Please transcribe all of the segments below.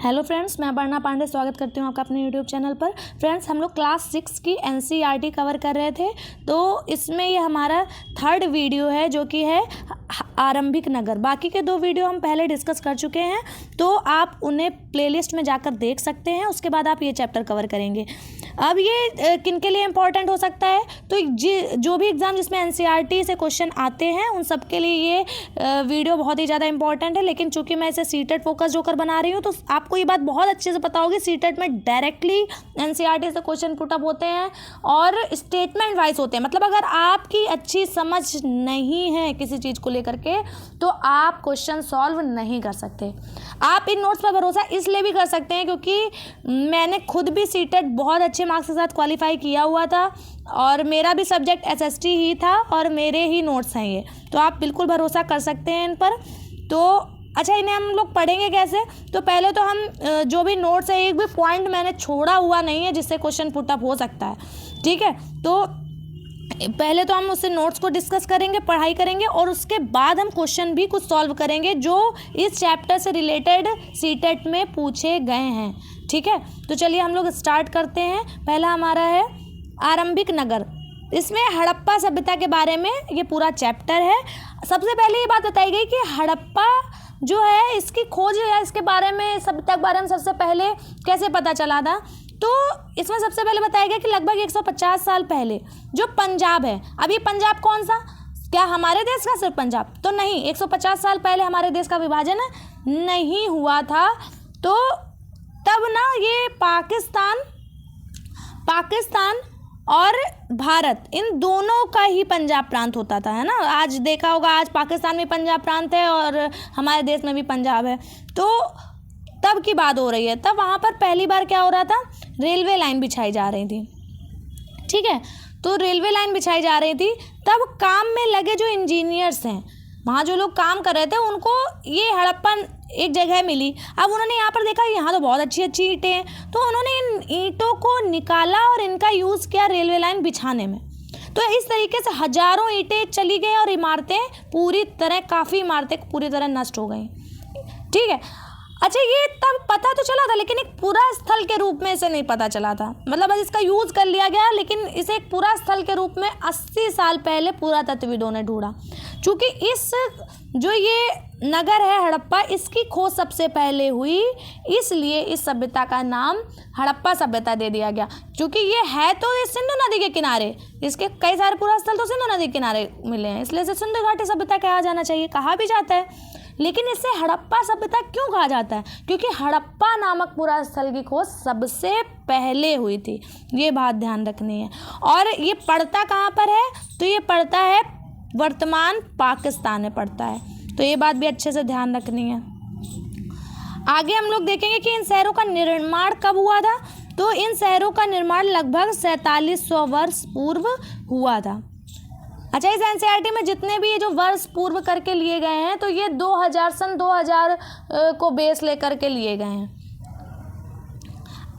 Hello friends, मैं अपर्णा पांडे स्वागत करती हूँ आपका अपने यूट्यूब चैनल पर। फ्रेंड्स, हम लोग क्लास 6 की एनसीईआरटी कवर कर रहे थे, तो इसमें ये हमारा थर्ड वीडियो है जो कि है आरंभिक नगर। बाकी के दो वीडियो हम पहले डिस्कस कर चुके हैं, तो आप उन्हें प्लेलिस्ट में जाकर देख सकते हैं। उसके बाद आप ये चैप्टर कवर करेंगे। अब ये किन के लिए इम्पोर्टेंट हो सकता है, तो जो भी एग्ज़ाम जिसमें एनसीईआरटी से क्वेश्चन आते हैं उन सब के लिए ये वीडियो बहुत ही ज़्यादा इंपॉर्टेंट है। लेकिन चूंकि मैं इसे सीटेट फोकस होकर बना रही हूँ, तो आपको ये बात बहुत अच्छे से पता होगी, सीटेट में डायरेक्टली एनसीईआरटी से क्वेश्चन पुटअप होते हैं और स्टेटमेंट वाइज होते हैं। मतलब अगर आपकी अच्छी समझ नहीं है किसी चीज़ को लेकर के, तो आप क्वेश्चन सॉल्व नहीं कर सकते। आप इन नोट्स पर भरोसा इसलिए भी कर सकते हैं क्योंकि मैंने खुद भी सीटेट बहुत अच्छे मार्क्स के साथ क्वालिफाई किया हुआ था और मेरा भी सब्जेक्ट एसएसटी ही था और मेरे ही नोट्स हैं ये, तो आप बिल्कुल भरोसा कर सकते हैं इन पर। तो अच्छा, इन्हें हम लोग पढ़ेंगे कैसे, तो पहले तो हम जो भी नोट्स है, एक भी पॉइंट मैंने छोड़ा हुआ नहीं है जिससे क्वेश्चन पुटअप हो सकता है, ठीक है। तो पहले तो हम उससे नोट्स को डिस्कस करेंगे, पढ़ाई करेंगे और उसके बाद हम क्वेश्चन भी कुछ सॉल्व करेंगे जो इस चैप्टर से रिलेटेड सीटेट में पूछे गए हैं, ठीक है। तो चलिए हम लोग स्टार्ट करते हैं। पहला हमारा है आरंभिक नगर। इसमें हड़प्पा सभ्यता के बारे में ये पूरा चैप्टर है। सबसे पहले ये बात बताई गई कि हड़प्पा जो है, इसकी खोज या इसके बारे में, सभ्यता के बारे में सबसे पहले कैसे पता चला था, तो इसमें सबसे पहले बताया गया कि लगभग 150 साल पहले जो पंजाब है, अब ये पंजाब कौन सा, क्या हमारे देश का सिर्फ पंजाब, तो नहीं, 150 साल पहले हमारे देश का विभाजन नहीं हुआ था। तो तब ना ये पाकिस्तान और भारत, इन दोनों का ही पंजाब प्रांत होता था, है ना। आज देखा होगा, आज पाकिस्तान में पंजाब प्रांत है और हमारे देश में भी पंजाब है। तो तब की बात हो रही है, तब वहाँ पर पहली बार क्या हो रहा था, रेलवे लाइन बिछाई जा रही थी, ठीक है। तो रेलवे लाइन बिछाई जा रही थी, तब काम में लगे जो इंजीनियर्स हैं, वहाँ जो लोग काम कर रहे थे, उनको ये हड़प्पा एक जगह मिली। अब उन्होंने यहाँ पर देखा यहाँ तो बहुत अच्छी अच्छी ईंटें हैं, तो उन्होंने इन ईंटों को निकाला और इनका यूज़ किया रेलवे लाइन बिछाने में। तो इस तरीके से हजारों ईंटें चली गई और काफ़ी इमारतें पूरी तरह नष्ट हो गई, ठीक है। अच्छा, ये तब पता तो चला था, लेकिन एक पूरा स्थल के रूप में इसे नहीं पता चला था। मतलब बस इसका यूज़ कर लिया गया, लेकिन इसे एक पूरा स्थल के रूप में 80 साल पहले पुरातत्वविदों ने ढूंढा। चूँकि जो ये नगर है हड़प्पा, इसकी खोज सबसे पहले हुई, इसलिए इस सभ्यता का नाम हड़प्पा सभ्यता दे दिया गया। क्योंकि ये है तो ये सिंधु नदी के किनारे, इसके कई सारे पूरा स्थल तो सिंधु नदी के किनारे मिले हैं, इसलिए इसे सिंधु घाटी सभ्यता कहा जाना चाहिए, कहा भी जाता है। लेकिन इसे हड़प्पा सभ्यता क्यों कहा जाता है, क्योंकि हड़प्पा नामक पूरा स्थल की खोज सबसे पहले हुई थी, ये बात ध्यान रखनी है। और ये पड़ता कहाँ पर है, तो ये पड़ता है वर्तमान पाकिस्तान में पड़ता है, तो ये बात भी अच्छे से ध्यान रखनी है। आगे हम लोग देखेंगे कि इन शहरों का निर्माण कब हुआ था, तो इन शहरों का निर्माण लगभग 4700 वर्ष पूर्व हुआ था। अच्छा, इस एनसीईआरटी में जितने भी जो वर्ष पूर्व करके लिए गए हैं, तो ये सन 2000 को बेस लेकर के लिए गए हैं।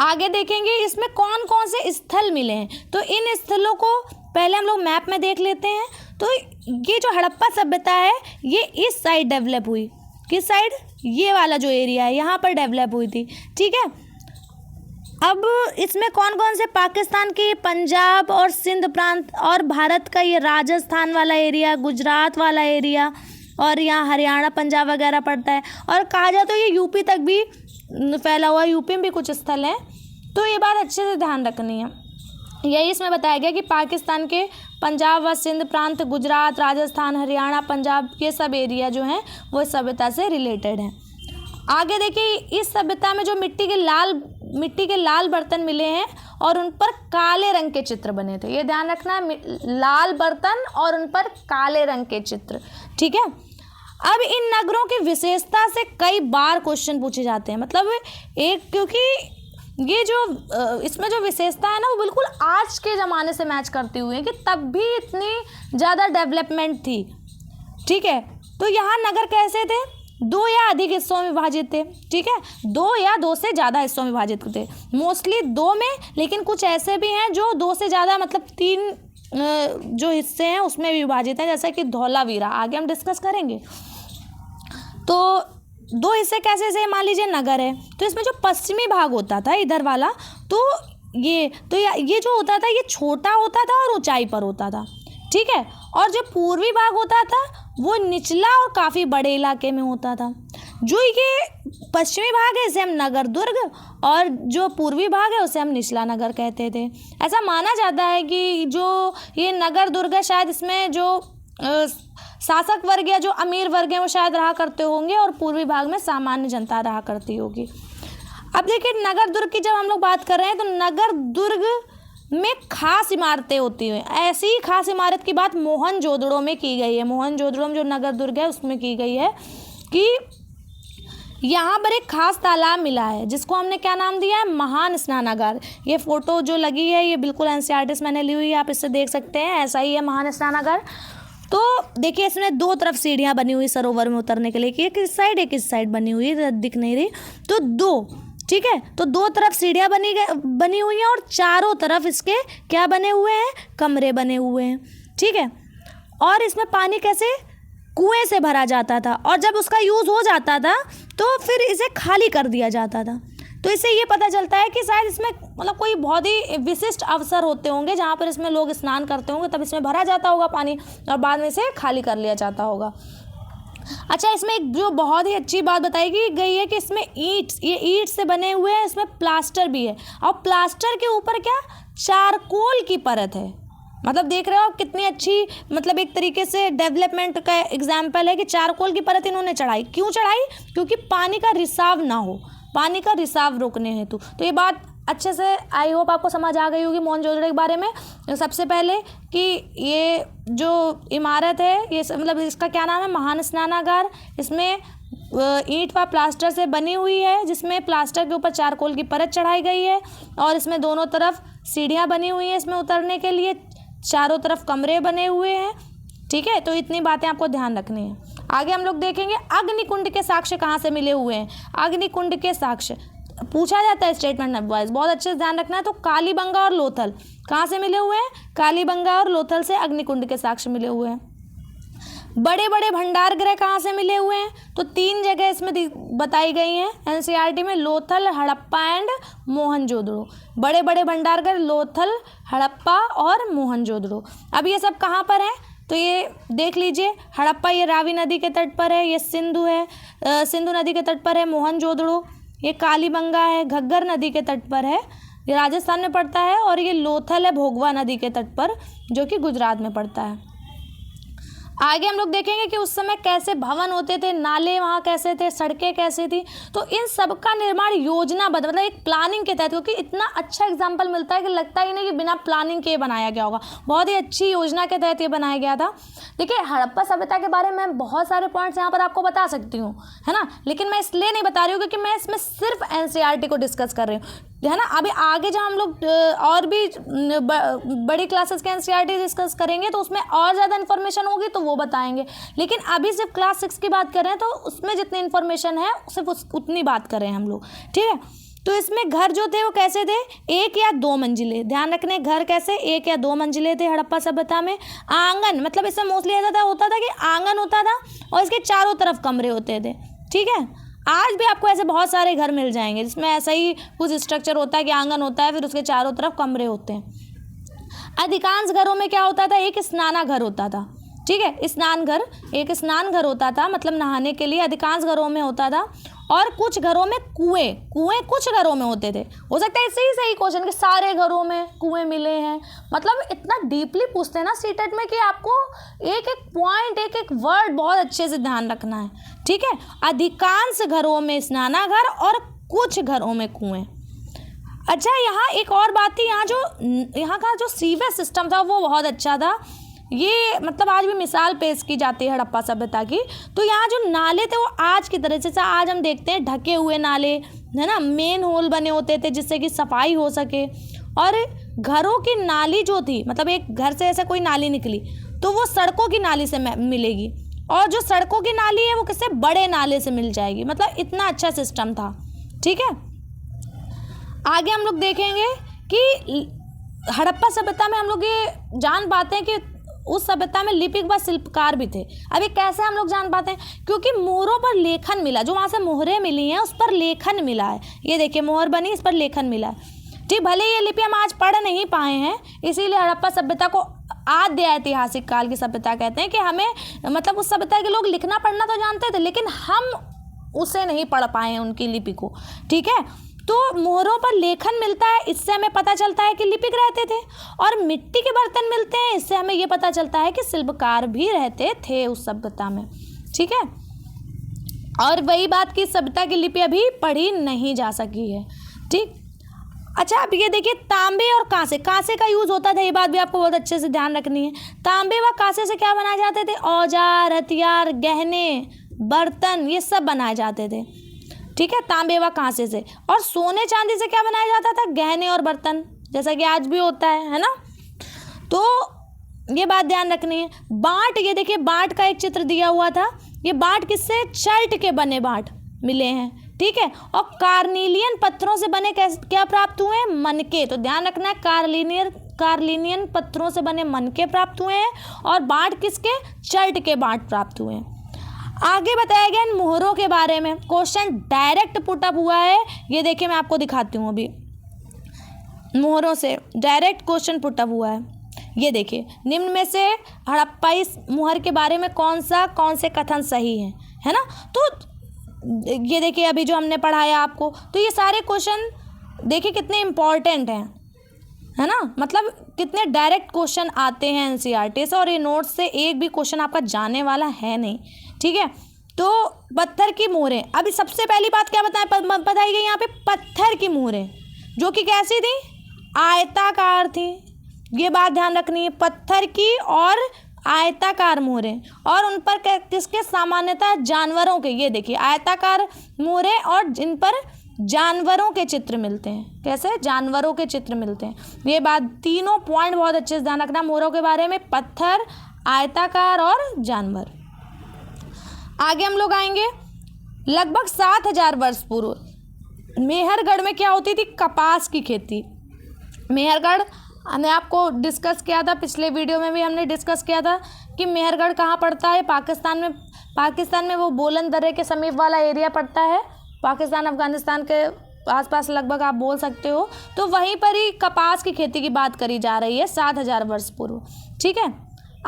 आगे देखेंगे इसमें कौन कौन से स्थल मिले हैं, तो इन स्थलों को पहले हम लोग मैप में देख लेते हैं। तो ये जो हड़प्पा सभ्यता है, ये इस साइड डेवलप हुई, किस साइड, ये वाला जो एरिया है यहाँ पर डेवलप हुई थी, ठीक है। अब इसमें कौन कौन से, पाकिस्तान के पंजाब और सिंध प्रांत, और भारत का ये राजस्थान वाला एरिया, गुजरात वाला एरिया, और यहाँ हरियाणा पंजाब वगैरह पड़ता है। और कहा जाए तो ये यूपी तक भी फैला हुआ, यूपी में भी कुछ स्थल हैं, तो ये बात अच्छे से ध्यान रखनी है। यही इसमें बताया गया कि पाकिस्तान के पंजाब व सिंध प्रांत, गुजरात, राजस्थान, हरियाणा, पंजाब, ये सब एरिया जो हैं वो इस सभ्यता से रिलेटेड हैं। आगे देखिए, इस सभ्यता में जो मिट्टी के लाल बर्तन मिले हैं और उन पर काले रंग के चित्र बने थे, ये ध्यान रखना है, लाल बर्तन और उन पर काले रंग के चित्र, ठीक है। अब इन नगरों की विशेषता से कई बार क्वेश्चन पूछे जाते हैं। मतलब क्योंकि ये जो इसमें जो विशेषता है ना, वो बिल्कुल आज के ज़माने से मैच करती हुई है कि तब भी इतनी ज़्यादा डेवलपमेंट थी, ठीक है। तो यहाँ नगर कैसे थे, 2 या अधिक हिस्सों में विभाजित थे, ठीक है, 2 या 2 से ज़्यादा हिस्सों में विभाजित थे, मोस्टली 2 में, लेकिन कुछ ऐसे भी हैं जो 2 से ज़्यादा, मतलब 3 जो हिस्से हैं उसमें विभाजित हैं, जैसा कि धौलावीरा, आगे हम डिस्कस करेंगे। तो दो हिस्से कैसे से मान लीजिए नगर है, तो इसमें जो पश्चिमी भाग होता था इधर वाला, तो ये जो होता था ये छोटा होता था और ऊंचाई पर होता था, ठीक है। और जो पूर्वी भाग होता था वो निचला और काफ़ी बड़े इलाके में होता था। जो ये पश्चिमी भाग है इसे हम नगर दुर्ग, और जो पूर्वी भाग है उसे हम निचला नगर कहते थे। ऐसा माना जाता है कि जो ये नगर दुर्ग है शायद इसमें जो शासक वर्ग या जो अमीर वर्ग है वो शायद रहा करते होंगे, और पूर्वी भाग में सामान्य जनता रहा करती होगी। अब देखिए नगर दुर्ग की जब हम लोग बात कर रहे हैं तो नगर दुर्ग में खास इमारतें होती हैं। ऐसी ही खास इमारत की बात मोहनजोदड़ो में की गई है। मोहनजोदड़ो में जो नगर दुर्ग है उसमें की गई है कि यहाँ पर एक खास तालाब मिला है जिसको हमने क्या नाम दिया है, महान स्नानागार। ये फोटो जो लगी है ये बिल्कुल एनसीईआरटी से मैंने ली हुई है, आप इससे देख सकते हैं, ऐसा ही है महान स्नानागार। तो देखिए इसमें दो तरफ सीढ़ियाँ बनी हुई सरोवर में उतरने के लिए, कि एक इस साइड बनी हुई है, दिख नहीं रही, तो दो, ठीक है। तो दो तरफ सीढ़ियाँ बनी हुई हैं और चारों तरफ इसके क्या बने हुए हैं, कमरे बने हुए हैं, ठीक है। और इसमें पानी कैसे, कुएं से भरा जाता था, और जब उसका यूज़ हो जाता था तो फिर इसे खाली कर दिया जाता था। तो इससे ये पता चलता है कि शायद इसमें मतलब कोई बहुत ही विशिष्ट अवसर होते होंगे जहाँ पर इसमें लोग स्नान करते होंगे, तब इसमें भरा जाता होगा पानी और बाद में इसे खाली कर लिया जाता होगा। अच्छा, इसमें एक जो बहुत ही अच्छी बात बताई गई है कि इसमें ये ईंट से बने हुए हैं, इसमें प्लास्टर भी है, और प्लास्टर के ऊपर क्या, चारकोल की परत है। मतलब देख रहे हो आप कितनी अच्छी, मतलब एक तरीके से डेवलपमेंट का एग्जाम्पल है कि चारकोल की परत इन्होंने चढ़ाई। क्यों चढ़ाई, क्योंकि पानी का रिसाव ना हो, पानी का रिसाव रोकने हेतु। तो ये बात अच्छे से आई होप आपको समझ आ गई होगी मोहनजोदड़ो के बारे में। सबसे पहले कि ये जो इमारत है ये मतलब इसका क्या नाम है, महान स्नानागार। इसमें ईंट व प्लास्टर से बनी हुई है, जिसमें प्लास्टर के ऊपर चारकोल की परत चढ़ाई गई है, और इसमें दोनों तरफ सीढ़ियाँ बनी हुई हैं इसमें उतरने के लिए, चारों तरफ कमरे बने हुए हैं, ठीक है। तो इतनी बातें आपको ध्यान रखनी है। आगे हम लोग देखेंगे अग्निकुंड के साक्ष्य कहाँ से मिले हुए हैं। अग्निकुंड के साक्ष्य पूछा जाता है स्टेटमेंट वाइज, बहुत अच्छे से ध्यान रखना है। तो कालीबंगा और लोथल कहाँ से मिले हुए हैं, कालीबंगा और लोथल से अग्निकुंड के साक्ष्य मिले हुए हैं। बड़े बड़े भंडार गृह कहाँ से मिले हुए हैं, तो 3 जगह इसमें बताई गई हैं एनसीईआरटी में, लोथल, हड़प्पा एंड मोहनजोदड़ो। बड़े बड़े भंडार गृह लोथल, हड़प्पा और मोहनजोदड़ो। अब ये सब कहाँ पर है, तो ये देख लीजिए, हड़प्पा ये रावी नदी के तट पर है, ये सिंधु है, सिंधु नदी के तट पर है। मोहनजोदड़ो ये कालीबंगा है, घग्गर नदी के तट पर है, ये राजस्थान में पड़ता है। और ये लोथल है भोगवा नदी के तट पर, जो कि गुजरात में पड़ता है। आगे हम लोग देखेंगे कि उस समय कैसे भवन होते थे, नाले वहाँ कैसे थे, सड़कें कैसे थी। तो इन सब का निर्माण योजनाबद्ध मतलब एक प्लानिंग के तहत, क्योंकि इतना अच्छा एग्जाम्पल मिलता है कि लगता ही नहीं कि बिना प्लानिंग के बनाया गया होगा, बहुत ही अच्छी योजना के तहत ये बनाया गया था। देखिए हड़प्पा सभ्यता के बारे में बहुत सारे पॉइंट्स यहाँ पर आपको बता सकती हूँ, है ना, लेकिन मैं इसलिए नहीं बता रही हूँ क्योंकि मैं इसमें सिर्फ एनसीईआरटी को डिस्कस कर रही हूँ, है ना। अभी आगे जब हम लोग और भी बड़ी क्लासेस के एनसीईआरटी डिस्कस करेंगे तो उसमें और ज़्यादा इन्फॉर्मेशन होगी तो वो बताएंगे, लेकिन अभी सिर्फ क्लास 6 की बात कर रहे हैं तो उसमें जितनी इन्फॉर्मेशन है सिर्फ उतनी बात कर रहे हैं हम लोग, ठीक है। तो इसमें घर जो थे वो कैसे थे, 1 या 2 मंजिले, ध्यान रखने, घर कैसे 1 या 2 मंजिले थे हड़प्पा सभ्यता में। आंगन मतलब इसमें मोस्टली ऐसा होता था कि आंगन होता था और इसके चारों तरफ कमरे होते थे, ठीक है। आज भी आपको ऐसे बहुत सारे घर मिल जाएंगे जिसमें ऐसा ही कुछ स्ट्रक्चर होता है कि आंगन होता है, फिर उसके चारों तरफ कमरे होते हैं। अधिकांश घरों में क्या होता था, एक स्नानाघर होता था, ठीक है। एक स्नान घर होता था, मतलब नहाने के लिए अधिकांश घरों में होता था। और कुछ घरों में कुएं कुछ घरों में होते थे। हो सकता है इससे ही सही क्वेश्चन कि सारे घरों में कुएं मिले हैं, मतलब इतना डीपली पूछते हैं ना सीटेट में कि आपको एक एक पॉइंट एक एक वर्ड बहुत अच्छे से ध्यान रखना है, ठीक है। अधिकांश घरों में स्नानागार और कुछ घरों में कुएं। अच्छा, यहाँ एक और बात थी, यहाँ का जो सीवेज सिस्टम था वो बहुत अच्छा था। ये मतलब आज भी मिसाल पेश की जाती है हड़प्पा सभ्यता की। तो यहाँ जो नाले थे वो आज की तरह, जैसे आज हम देखते हैं ढके हुए नाले, है ना, मेन होल बने होते थे जिससे कि सफाई हो सके। और घरों की नाली जो थी, मतलब एक घर से ऐसे कोई नाली निकली तो वो सड़कों की नाली से मिलेगी, और जो सड़कों की नाली है वो किससे, बड़े नाले से मिल जाएगी। मतलब इतना अच्छा सिस्टम था, ठीक है। आगे हम लोग देखेंगे कि हड़प्पा सभ्यता में हम लोग ये जान पाते हैं कि उस सभ्यता में लिपिक व शिल्पकार भी थे। अब ये कैसे हम लोग जान पाते हैं? क्योंकि मोहरों पर लेखन मिला, जो वहाँ से मोहरें मिली हैं उस पर लेखन मिला है। ये देखिए मोहर बनी, इस पर लेखन मिला है। ठीक, भले ये लिपि हम आज पढ़ नहीं पाए हैं, इसीलिए हड़प्पा सभ्यता को आद्य ऐतिहासिक काल की सभ्यता कहते हैं कि हमें मतलब उस सभ्यता के लोग लिखना पढ़ना तो जानते थे, लेकिन हम उसे नहीं पढ़ पाए हैं उनकी लिपि को। ठीक है, तो मोहरों पर लेखन मिलता है, इससे हमें पता चलता है कि लिपिक रहते थे। और मिट्टी के बर्तन मिलते हैं, इससे हमें ये पता चलता है कि शिल्पकार भी रहते थे उस सभ्यता में। ठीक है, और वही बात की सभ्यता की लिपि अभी पढ़ी नहीं जा सकी है। ठीक, अच्छा अब ये देखिए तांबे और कांसे, कांसे का यूज़ होता था, ये बात भी आपको बहुत अच्छे से ध्यान रखनी है। तांबे व कांसे से क्या बनाए जाते थे? औजार, हथियार, गहने, बर्तन, ये सब बनाए जाते थे। ठीक है, तांबे व कांसे से। और सोने चांदी से क्या बनाया जाता था? गहने और बर्तन, जैसा कि आज भी होता है ना। तो ये बात ध्यान रखनी है। बाँट, ये देखिए बाँट का एक चित्र दिया हुआ था, ये बाँट किससे? चर्ट के बने बाँट मिले हैं। ठीक है, और कार्निलियन पत्थरों से बने क्या प्राप्त हुए हैं? मनके। तो ध्यान रखना है, कार्लिनियन पत्थरों से बने मनके प्राप्त हुए हैं, और बाँट किसके? चर्ट के बाँट प्राप्त हुए हैं। आगे बताया गया इन मोहरों के बारे में, क्वेश्चन डायरेक्ट पुट अप हुआ है। ये देखिए मैं आपको दिखाती हूँ, अभी मोहरों से डायरेक्ट क्वेश्चन पुट अप हुआ है। ये देखिए, निम्न में से हड़प्पाई मोहर के बारे में कौन से कथन सही है ना। तो ये देखिए अभी जो हमने पढ़ाया आपको, तो ये सारे क्वेश्चन देखिए कितने इम्पॉर्टेंट हैं, है ना। मतलब कितने डायरेक्ट क्वेश्चन आते हैं एनसीईआरटी से, और ये नोट्स से एक भी क्वेश्चन आपका जाने वाला है नहीं। ठीक है, तो पत्थर की मोहरें, अभी सबसे पहली बात क्या बताई गई यहाँ पे? पत्थर की मोहरें, जो कि कैसी थी? आयताकार थी। ये बात ध्यान रखनी है, पत्थर की और आयताकार मोहरें, और उन पर किसके? सामान्यतः जानवरों के। ये देखिए आयताकार मोहरें, और जिन पर जानवरों के चित्र मिलते हैं। कैसे? जानवरों के चित्र मिलते हैं। ये बात, तीनों पॉइंट बहुत अच्छे से ध्यान रखना मोहरों के बारे में, पत्थर, आयताकार और जानवर। आगे हम लोग आएंगे, लगभग 7000 वर्ष पूर्व मेहरगढ़ में क्या होती थी? कपास की खेती। मेहरगढ़ हमने आपको डिस्कस किया था, पिछले वीडियो में भी हमने डिस्कस किया था कि मेहरगढ़ कहाँ पड़ता है? पाकिस्तान में वो बोलन दर्रे के समीप वाला एरिया पड़ता है, पाकिस्तान अफगानिस्तान के आसपास लगभग आप बोल सकते हो। तो वहीं पर ही कपास की खेती की बात करी जा रही है 7000 वर्ष पूर्व। ठीक है,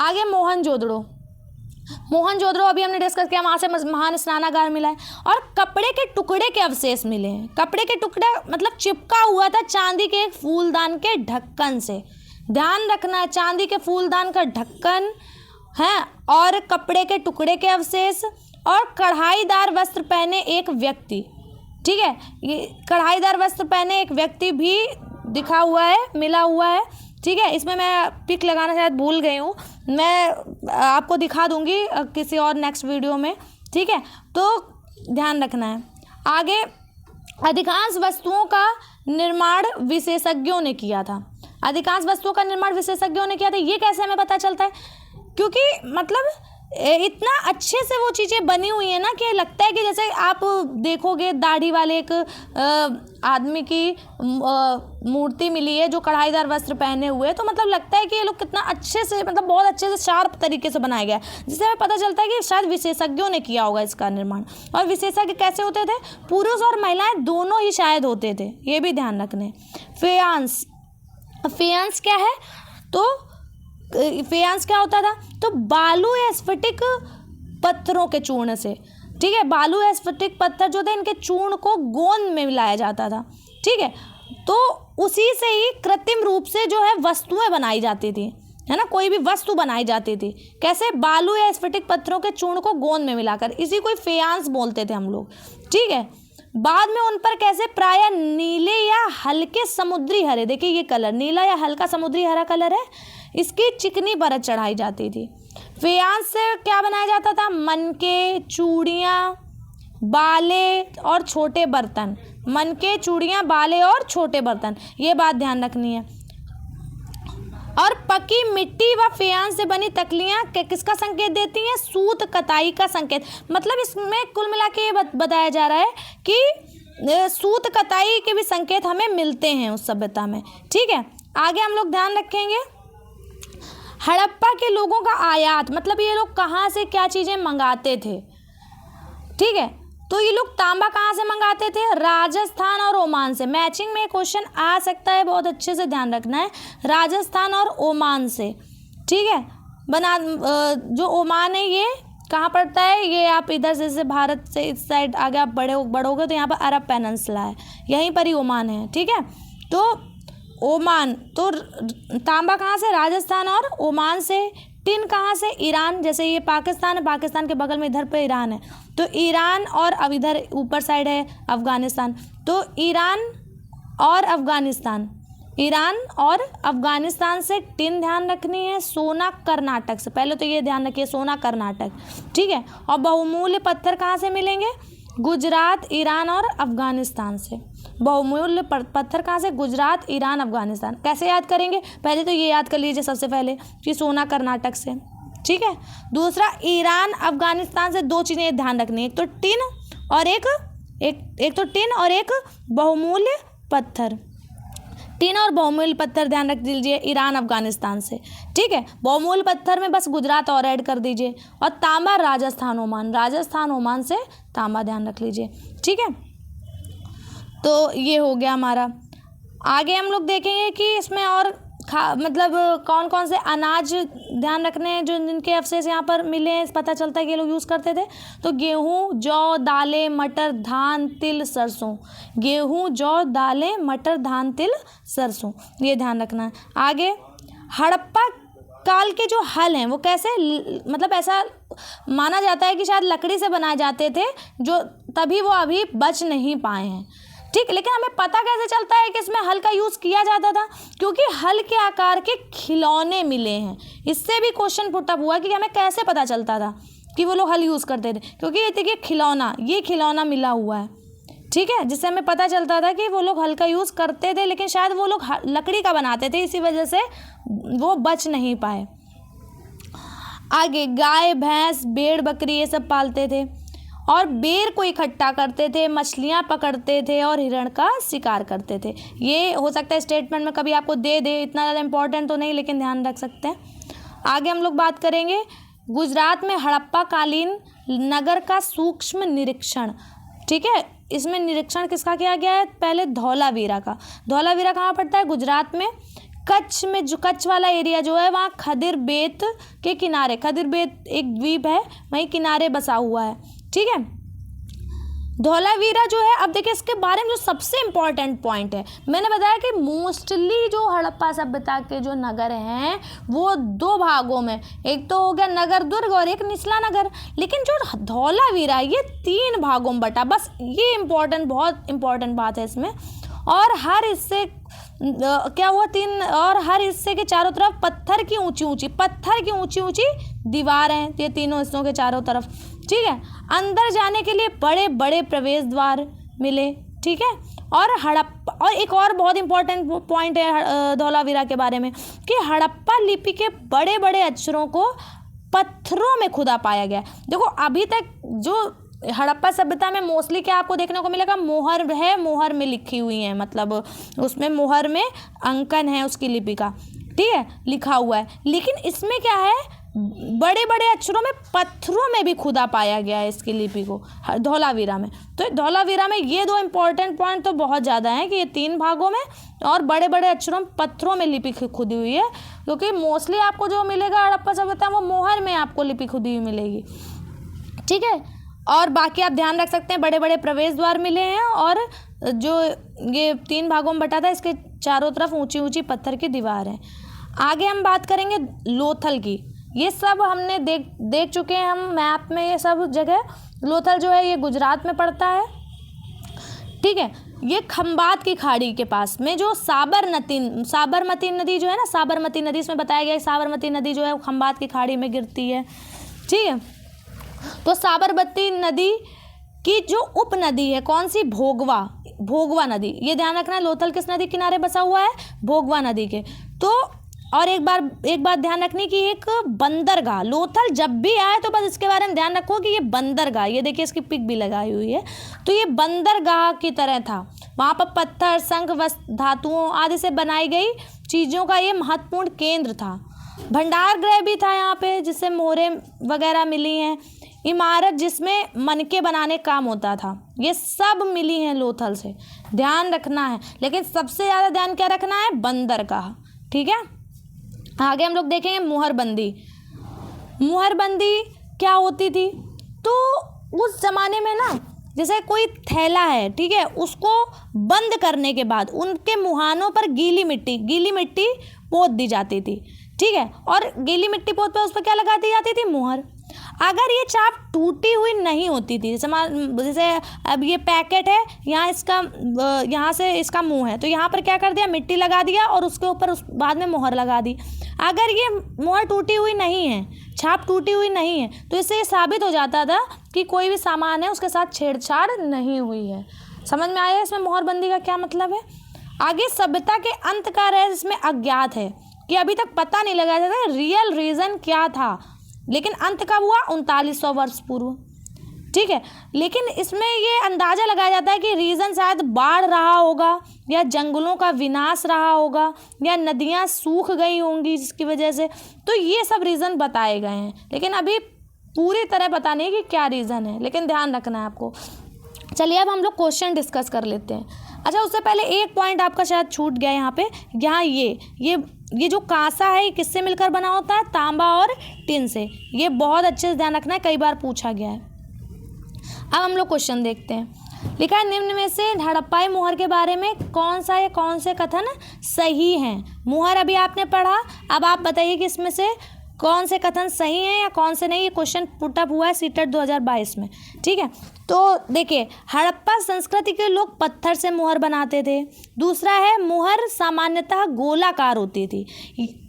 आगे मोहनजोदड़ो अभी हमने डिस्कस किया, वहाँ से महान स्नानागार मिला है, और कपड़े के टुकड़े के अवशेष मिले हैं। कपड़े के टुकड़ा मतलब चिपका हुआ था चांदी के एक फूलदान के ढक्कन से। ध्यान रखना है, चांदी के फूलदान का ढक्कन है, और कपड़े के टुकड़े के अवशेष, और कढ़ाईदार वस्त्र पहने एक व्यक्ति। ठीक है, ये कढ़ाईदार वस्त्र पहने एक व्यक्ति भी दिखा हुआ है, मिला हुआ है। ठीक है, इसमें मैं पिक लगाना शायद भूल गई हूँ, मैं आपको दिखा दूंगी किसी और नेक्स्ट वीडियो में। ठीक है, तो ध्यान रखना है। आगे, अधिकांश वस्तुओं का निर्माण विशेषज्ञों ने किया था। अधिकांश वस्तुओं का निर्माण विशेषज्ञों ने किया था। ये कैसे हमें पता चलता है? क्योंकि मतलब इतना अच्छे से वो चीज़ें बनी हुई है ना, कि लगता है कि जैसे आप देखोगे दाढ़ी वाले एक आदमी की मूर्ति मिली है जो कढ़ाईदार वस्त्र पहने हुए, तो मतलब लगता है कि ये लोग कितना अच्छे से, मतलब बहुत अच्छे से शार्प तरीके से बनाया गया है, जिससे हमें पता चलता है कि शायद विशेषज्ञों ने किया होगा इसका निर्माण। और विशेषज्ञ कैसे होते थे? पुरुष और महिलाएं दोनों ही शायद होते थे, ये भी ध्यान रखने। फेयांस क्या है? तो फेयांस क्या होता था? तो बालू या स्फटिक पत्थरों के चूर्ण से। ठीक है, बालू या स्फटिक पत्थर जो थे, इनके चूर्ण को गोंद में मिलाया जाता था। ठीक है, तो उसी से ही कृत्रिम रूप से जो है वस्तुएं बनाई जाती थी, है ना, कोई भी वस्तु बनाई जाती थी। कैसे? बालू या स्फटिक पत्थरों के चूर्ण को गोंद में मिलाकर, इसी को फेयांस बोलते थे हम लोग। ठीक है, बाद में उन पर कैसे प्रायः नीले या हल्के समुद्री हरे, देखिए ये कलर नीला या हल्का समुद्री हरा कलर है, इसकी चिकनी परत चढ़ाई जाती थी। फेयांस से क्या बनाया जाता था? मनके, चूड़ियाँ, बाले और छोटे बर्तन। मनके, चूड़ियाँ, बाले और छोटे बर्तन, ये बात ध्यान रखनी है। और पकी मिट्टी व फेयांस से बनी तकलियाँ किसका संकेत देती हैं? सूत कताई का संकेत। मतलब इसमें कुल मिला के ये बताया जा रहा है कि सूत कताई के भी संकेत हमें मिलते हैं उस सभ्यता में। ठीक है, आगे हम लोग ध्यान रखेंगे, हड़प्पा के लोगों का आयात, मतलब ये लोग कहाँ से क्या चीज़ें मंगाते थे, ठीक है। तो ये लोग तांबा कहाँ से मंगाते थे, राजस्थान और ओमान से। मैचिंग में क्वेश्चन आ सकता है, बहुत अच्छे से ध्यान रखना है, राजस्थान और ओमान से, ठीक है। जो ओमान है ये कहाँ पड़ता है, ये आप इधर से भारत से इस साइड आगे आप बढ़ोगे तो यहाँ पर अरब पेनिनसुला है, यहीं पर ही ओमान है, ठीक है। तो ओमान, तो तांबा कहाँ से, राजस्थान और ओमान से। टिन कहाँ से, ईरान, जैसे ये पाकिस्तान है, पाकिस्तान के बगल में इधर पे ईरान है, तो ईरान, और अब इधर ऊपर साइड है अफ़गानिस्तान, तो ईरान और अफ़गानिस्तान, ईरान और अफ़गानिस्तान से टिन ध्यान रखनी है। सोना कर्नाटक से, पहले तो ये ध्यान रखिए, सोना कर्नाटक, ठीक है। और बहुमूल्य पत्थर कहाँ से मिलेंगे, गुजरात, ईरान और अफ़गानिस्तान से। बहुमूल्य पत्थर कहाँ से, गुजरात, ईरान, अफ़गानिस्तान। कैसे याद करेंगे, पहले तो ये याद कर लीजिए सबसे पहले कि सोना कर्नाटक से, ठीक है। दूसरा, ईरान अफ़गानिस्तान से दो चीज़ें ध्यान रखनी है, एक तो टिन और एक तो टिन और एक बहुमूल्य पत्थर। टिन और बहुमूल्य पत्थर ध्यान रख दीजिए ईरान अफ़गानिस्तान से, ठीक है। बहुमूल्य पत्थर में बस गुजरात और ऐड कर दीजिए, और तांबा राजस्थान ओमान से तांबा ध्यान रख लीजिए, ठीक है। तो ये हो गया हमारा। आगे हम लोग देखेंगे कि इसमें और मतलब कौन कौन से अनाज ध्यान रखने हैं जो जिनके अवशेष यहाँ पर मिले हैं, पता चलता है कि ये लोग यूज़ करते थे। तो गेहूँ, जौ, दालें, मटर, धान, तिल, सरसों। गेहूँ, जौ, दालें, मटर, धान, तिल, सरसों, ये ध्यान रखना है। आगे, हड़प्पा काल के जो हल हैं वो कैसे, मतलब ऐसा माना जाता है कि शायद लकड़ी से बनाए जाते थे, जो तभी वो अभी बच नहीं पाए हैं, ठीक। लेकिन हमें पता कैसे चलता है कि इसमें हल का यूज़ किया जाता था, क्योंकि हल के आकार के खिलौने मिले हैं। इससे भी क्वेश्चन पुट अप हुआ कि हमें कैसे पता चलता था कि वो लोग हल यूज़ करते थे, क्योंकि ये देखिए ये खिलौना मिला हुआ है, ठीक है, जिससे हमें पता चलता था कि वो लोग हल का यूज़ करते थे, लेकिन शायद वो लोग लकड़ी का बनाते थे, इसी वजह से वो बच नहीं पाए। आगे, गाय, भैंस, भेड़, बकरी ये सब पालते थे, और बेर को इकट्ठा करते थे, मछलियाँ पकड़ते थे, और हिरण का शिकार करते थे। ये हो सकता है स्टेटमेंट में कभी आपको दे दे, इतना ज़्यादा इंपॉर्टेंट तो नहीं, लेकिन ध्यान रख सकते हैं। आगे हम लोग बात करेंगे गुजरात में हड़प्पा कालीन नगर का सूक्ष्म निरीक्षण, ठीक है। इसमें निरीक्षण किसका किया गया है, पहले धौलावीरा का। धौलावीरा कहाँ पड़ता है, गुजरात में, कच्छ में, जो कच्छ वाला एरिया जो है वहाँ खदिर बेत के किनारे, खदिर बेत एक द्वीप है, वहीं किनारे बसा हुआ है, ठीक है। धौलावीरा जो है, अब देखिए इसके बारे में जो सबसे इम्पॉर्टेंट पॉइंट है, मैंने बताया कि मोस्टली जो हड़प्पा सभ्यता के जो नगर हैं वो दो भागों में, एक तो हो गया नगर दुर्ग और एक निचला नगर, लेकिन जो धौलावीरा ये 3 भागों में बटा, बस ये बहुत इम्पॉर्टेंट बात है इसमें। और हर हिस्से क्या हुआ, 3, और हर हिस्से के चारों तरफ पत्थर की ऊंची ऊंची दीवार हैं, ये तीनों हिस्सों के चारों तरफ, ठीक है। अंदर जाने के लिए बड़े बड़े प्रवेश द्वार मिले, ठीक है। और एक और बहुत इंपॉर्टेंट पॉइंट है धौलावीरा के बारे में कि हड़प्पा लिपि के बड़े बड़े अक्षरों को पत्थरों में खुदा पाया गया। देखो अभी तक जो हड़प्पा सभ्यता में मोस्टली क्या आपको देखने को मिलेगा, मोहर है, मोहर में लिखी हुई है, मतलब उसमें मोहर में अंकन है उसकी लिपि का, ठीक है, लिखा हुआ है। लेकिन इसमें क्या है, बड़े बड़े अक्षरों में पत्थरों में भी खुदा पाया गया है इसकी लिपि को धौलावीरा में। तो धौलावीरा में ये 2 इंपॉर्टेंट पॉइंट तो बहुत ज़्यादा हैं कि ये 3 भागों में और बड़े बड़े अक्षरों में पत्थरों में लिपि खुदी हुई है, क्योंकि मोस्टली आपको जो मिलेगा हड़प्पा सभ्यता वो मोहर में आपको लिपि खुदी हुई मिलेगी, ठीक है। और बाकी आप ध्यान रख सकते हैं, बड़े बड़े प्रवेश द्वार मिले हैं, और जो ये 3 भागों में बटा था इसके चारों तरफ ऊंची ऊंची पत्थर की दीवार है। आगे हम बात करेंगे लोथल की। ये सब हमने देख चुके हैं हम मैप में, ये सब जगह। लोथल जो है ये गुजरात में पड़ता है, ठीक है। ये खंबात की खाड़ी के पास में जो साबरमती नदी जो है ना, साबरमती नदी, इसमें बताया गया है साबरमती नदी जो है वो खंबात की खाड़ी में गिरती है, ठीक है। तो साबरमती नदी की जो उपनदी है कौन सी, भोगवा नदी, ये ध्यान रखना है। लोथल किस नदी किनारे बसा हुआ है, भोगवा नदी के। तो और एक बात ध्यान रखनी कि एक बंदरगाह, लोथल जब भी आए तो बस इसके बारे में ध्यान रखो कि ये बंदरगाह, ये देखिए इसकी पिक भी लगाई हुई है, तो ये बंदरगाह की तरह था। वहाँ पर पत्थर, शंख, धातुओं आदि से बनाई गई चीज़ों का ये महत्वपूर्ण केंद्र था। भंडार गृह भी था यहाँ पे, जिससे मोहरें वगैरह मिली हैं। इमारत जिसमें मनके बनाने काम होता था, ये सब मिली हैं लोथल से, ध्यान रखना है। लेकिन सबसे ज़्यादा ध्यान क्या रखना है, बंदरगाह। ठीक है, आगे हम लोग देखेंगे मुहरबंदी। मुहरबंदी क्या होती थी, तो उस ज़माने में ना, जैसे कोई थैला है, ठीक है, उसको बंद करने के बाद उनके मुहानों पर गीली मिट्टी पोत दी जाती थी। ठीक है, और गीली मिट्टी पोत पर उस पर क्या लगा दी जाती थी, मुहर। अगर ये चाप टूटी हुई नहीं होती थी, जैसे अब ये पैकेट है, यहाँ से इसका मुंह है, तो यहाँ पर क्या कर दिया, मिट्टी लगा दिया और उसके ऊपर बाद में मुहर लगा दी। अगर ये मुहर टूटी हुई नहीं है, छाप टूटी हुई नहीं है, तो इससे ये साबित हो जाता था कि कोई भी सामान है उसके साथ छेड़छाड़ नहीं हुई है। समझ में आया इसमें मुहरबंदी का क्या मतलब है। आगे सभ्यता के अंत का रहस्य इसमें अज्ञात है, कि अभी तक पता नहीं लगा था रियल रीज़न क्या था, लेकिन अंत कब हुआ, 3900 वर्ष पूर्व। ठीक है, लेकिन इसमें ये अंदाज़ा लगाया जाता है कि रीज़न शायद बाढ़ रहा होगा, या जंगलों का विनाश रहा होगा, या नदियाँ सूख गई होंगी जिसकी वजह से। तो ये सब रीज़न बताए गए हैं, लेकिन अभी पूरी तरह पता नहीं कि क्या रीज़न है, लेकिन ध्यान रखना है आपको। चलिए अब हम लोग क्वेश्चन डिस्कस कर लेते हैं। अच्छा, उससे पहले एक पॉइंट आपका शायद छूट गया यहाँ पे। यहाँ ये जो कांसा है, ये किससे मिलकर बना होता है, तांबा और टिन से। ये बहुत अच्छे से ध्यान रखना है, कई बार पूछा गया है। अब हम लोग क्वेश्चन देखते हैं। लिखा है, निम्न में से हड़प्पाई मुहर के बारे में कौन से कथन सही हैं। मुहर अभी आपने पढ़ा, अब आप बताइए कि इसमें से कौन से कथन सही हैं या कौन से नहीं। ये क्वेश्चन पुटअप हुआ है सीटेट 2022 में। ठीक है, तो देखिए, हड़प्पा संस्कृति के लोग पत्थर से मुहर बनाते थे। दूसरा है, मुहर सामान्यतः गोलाकार होती थी।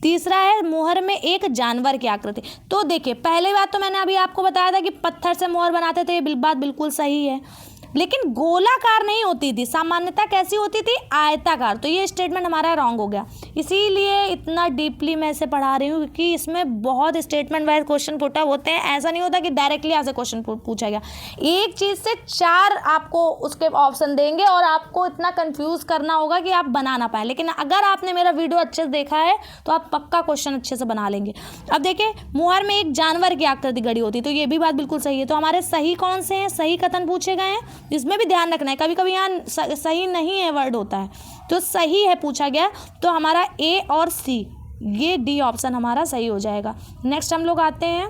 तीसरा है, मुहर में एक जानवर की आकृति। तो देखिए, पहले बात तो मैंने अभी आपको बताया था कि पत्थर से मुहर बनाते थे, ये बात बिल्कुल सही है, लेकिन गोलाकार नहीं होती थी, सामान्यतः कैसी होती थी, आयताकार। तो ये स्टेटमेंट हमारा रॉन्ग हो गया, इसीलिए इतना डीपली मैं इसे पढ़ा रही हूँ, क्योंकि इसमें बहुत स्टेटमेंट वाइज क्वेश्चन पुटअप होते हैं। ऐसा नहीं होता कि डायरेक्टली ऐसे क्वेश्चन पूछा गया, एक चीज़ से 4 आपको उसके ऑप्शन देंगे और आपको इतना कन्फ्यूज़ करना होगा कि आप बना ना पाए। लेकिन अगर आपने मेरा वीडियो अच्छे से देखा है तो आप पक्का क्वेश्चन अच्छे से बना लेंगे। अब देखिए, मुहर में एक जानवर की आकृति गढ़ी होती, तो ये भी बात बिल्कुल सही है। तो हमारे सही कौन से हैं, सही कथन पूछे गए हैं, इसमें भी ध्यान रखना है, कभी कभी यहाँ सही नहीं है वर्ड होता है, तो सही है पूछा गया, तो हमारा ए और सी, ये डी ऑप्शन हमारा सही हो जाएगा। नेक्स्ट हम लोग आते हैं,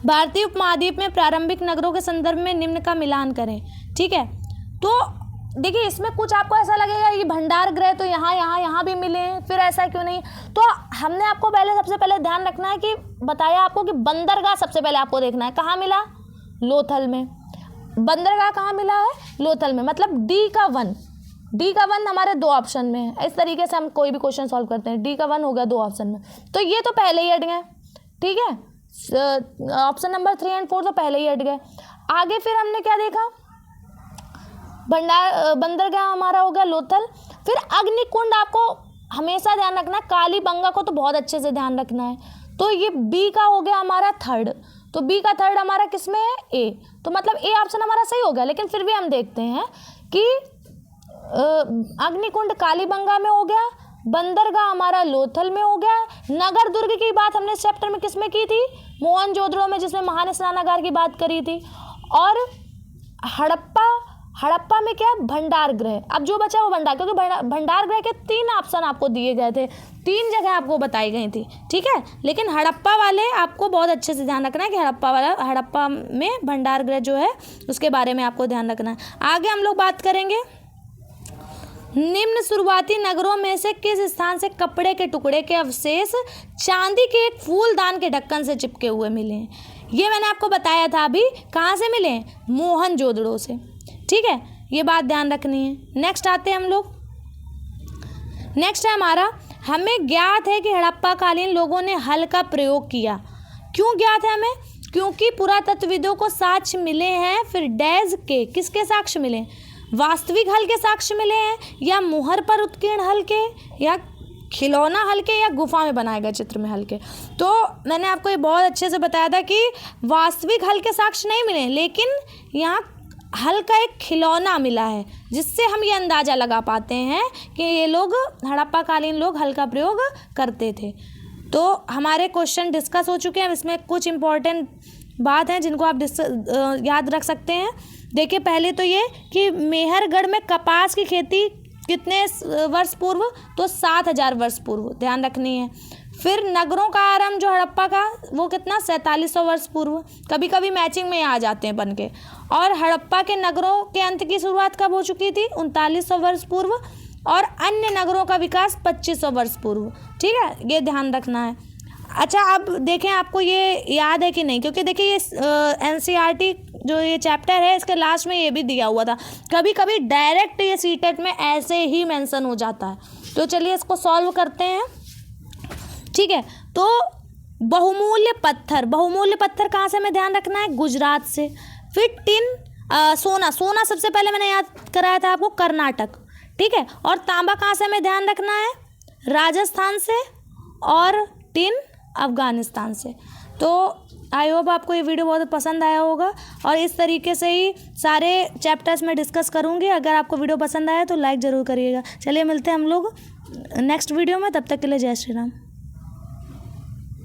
भारतीय उपमहाद्वीप में प्रारंभिक नगरों के संदर्भ में निम्न का मिलान करें। ठीक है, तो देखिए, इसमें कुछ आपको ऐसा लगेगा कि भंडार गृह तो यहाँ भी मिले हैं, फिर ऐसा क्यों नहीं। तो हमने आपको सबसे पहले ध्यान रखना है कि बताया आपको कि बंदरगाह सबसे पहले आपको देखना है, कहाँ मिला, लोथल में। बंदरगाह कहाँ मिला है, लोथल में, मतलब डी का वन हमारे 2 ऑप्शन में है। इस तरीके से हम कोई भी क्वेश्चन सॉल्व करते हैं, डी का 1 हो गया 2 ऑप्शन में, तो ये तो पहले ही हट गए। ठीक है, ऑप्शन नंबर 3 और 4 तो पहले ही हट गए। आगे फिर हमने क्या देखा, बंदरगाह हमारा हो गया लोथल। फिर अग्निकुंड आपको हमेशा ध्यान रखना, कालीबंगा को तो बहुत अच्छे से ध्यान रखना है। तो ये बी का हो गया हमारा 3rd, तो बी का 3rd हमारा किस में है, ए, तो मतलब ए ऑप्शन हमारा सही हो गया। लेकिन फिर भी हम देखते हैं कि अग्निकुंड कालीबंगा में हो गया, बंदरगाह हमारा लोथल में हो गया। नगर दुर्ग की बात हमने इस चैप्टर में किस में की थी, मोहनजोदड़ो में, जिसमें महान स्नानागार की बात करी थी। और हड़प्पा में क्या, भंडार गृह। अब जो बचा वो भंडार, क्योंकि भंडार गृह के 3 ऑप्शन आपको दिए गए थे, 3 जगह आपको बताई गई थी। ठीक है, लेकिन हड़प्पा वाले आपको बहुत अच्छे से ध्यान रखना है कि हड़प्पा में भंडार गृह जो है उसके बारे में आपको ध्यान रखना है। आगे हम लोग बात करेंगे, निम्न शुरुआती नगरों में से किस स्थान से कपड़े के टुकड़े के अवशेष चांदी के एक फूलदान के ढक्कन से चिपके हुए मिले हैं। ये मैंने आपको बताया था अभी, कहाँ से मिले, मोहनजोदड़ो से। ठीक है, ये बात ध्यान रखनी है। नेक्स्ट आते हैं हम लोग, नेक्स्ट है हमारा, हमें ज्ञात है कि हड़प्पाकालीन लोगों ने हल का प्रयोग किया। क्यों ज्ञात है हमें, क्योंकि पुरातत्वविदों को साक्ष्य मिले हैं। फिर डैज के, किसके साक्ष्य मिले, वास्तविक हल के साक्ष्य मिले हैं, या मुहर पर उत्कीर्ण हल के, या खिलौना हल के, या गुफा में बनाए गए चित्र में हल के। तो मैंने आपको ये बहुत अच्छे से बताया था कि वास्तविक हल के साक्ष्य नहीं मिले, लेकिन यहाँ हल का एक खिलौना मिला है, जिससे हम ये अंदाज़ा लगा पाते हैं कि ये लोग, हड़प्पाकालीन लोग हल का प्रयोग करते थे। तो हमारे क्वेश्चन डिस्कस हो चुके हैं। इसमें कुछ इम्पोर्टेंट बात है जिनको आप याद रख सकते हैं। देखिए, पहले तो ये कि मेहरगढ़ में कपास की खेती कितने वर्ष पूर्व, तो 7000 वर्ष पूर्व, ध्यान रखनी है। फिर नगरों का आरंभ जो हड़प्पा का, वो कितना, 4700 वर्ष पूर्व। कभी कभी मैचिंग में आ जाते हैं बन के। और हड़प्पा के नगरों के अंत की शुरुआत कब हो चुकी थी, 3900 वर्ष पूर्व। और अन्य नगरों का विकास 2500 वर्ष पूर्व। ठीक है, ये ध्यान रखना है। अच्छा, अब देखें आपको ये याद है कि नहीं, क्योंकि देखिए ये NCERT जो ये चैप्टर है इसके लास्ट में ये भी दिया हुआ था। कभी कभी डायरेक्ट ये सीटेट में ऐसे ही मेंशन हो जाता है। तो चलिए इसको सॉल्व करते हैं। ठीक है, तो बहुमूल्य पत्थर कहाँ से हमें ध्यान रखना है, गुजरात से। फिर टिन, सोना सबसे पहले मैंने याद कराया था आपको, कर्नाटक। ठीक है, और तांबा कहाँ से हमें ध्यान रखना है, राजस्थान से। और टिन अफगानिस्तान से। तो आई होप आपको ये वीडियो बहुत पसंद आया होगा, और इस तरीके से ही सारे चैप्टर्स में डिस्कस करूँगी। अगर आपको वीडियो पसंद आया तो लाइक ज़रूर करिएगा। चलिए मिलते हैं हम लोग नेक्स्ट वीडियो में, तब तक के लिए जय श्री राम।